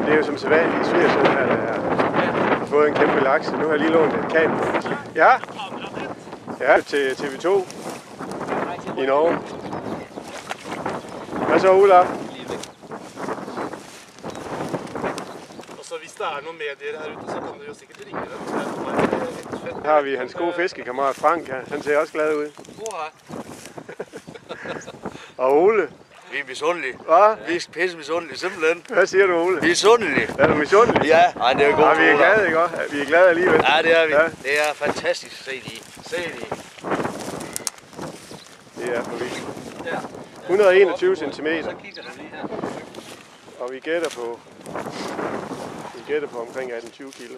det er jo som sædvanligt i Svigersøen her, der har fået en kæmpe laks. Nu har jeg lige lånt et kamera. Ja. Ja, til TV2 i Norge. Hvad så, Olaf? Og så hvis der er nogle medier her ute, så kan du jo sikkert ringe dem. Her har vi hans gode fiskekammerat Frank her. Han ser også glad ud. Og Ole. Vi er misundelige. Hvad? Vi er pisse misundelige, simpelthen. Hvad siger du, Ole? Vi er misundelige. Er du misundelig? Ja, ej, det er godt. Ja, vi er glade, ikke også? Vi er glade alligevel. Ja, det er vi. Ja. Det er fantastisk. Se de. Se de. Det er for vildt. 121 cm. Så kigger du lige her. Og vi gætter på omkring 18-20 kilo.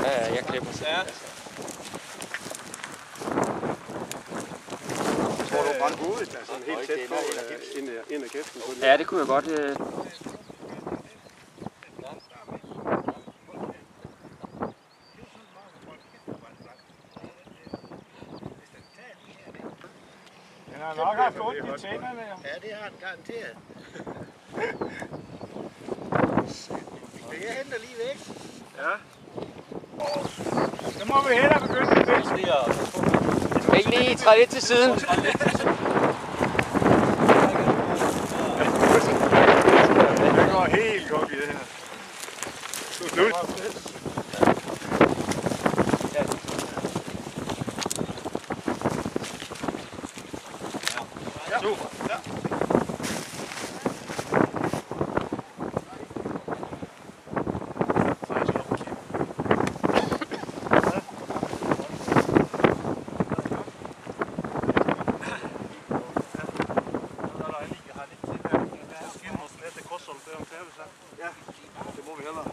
Ja, jeg klipper sig. Ja. Tror du bare hovedet, der er sådan helt tæt på ind ad kæften? Ja, det kunne jeg godt. Den har nok haft ondt i tænderne. Ja, det har den garanteret. Jeg henter lige væk. Ja. Så må vi hellere begynde med det. Skal ikke lige træde lidt til siden? Det går helt godt i det her. Slut. Super. Ja. Ja, det må vi hellere.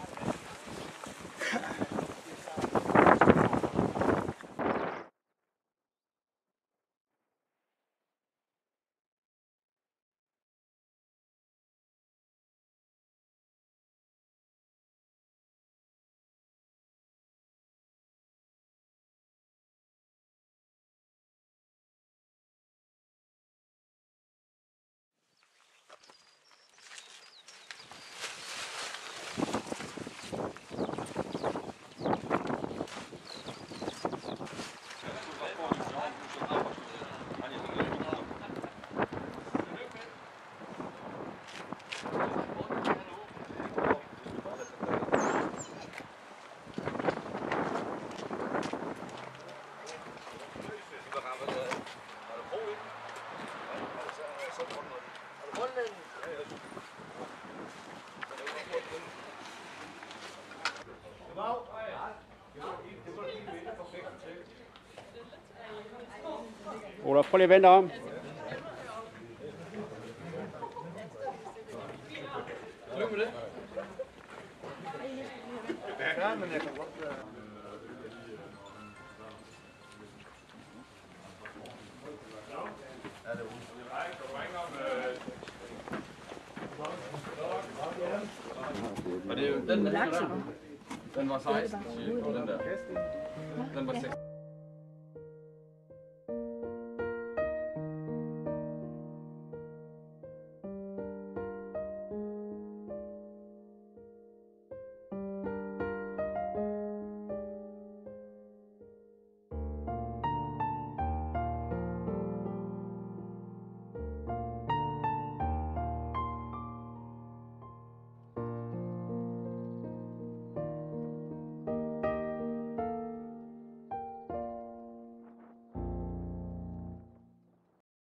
Olaf, prøv lige at vente om. Lykke med det. Ja, men jeg kan godt... Og det er jo den der. Den var 16, den der. Den var 16.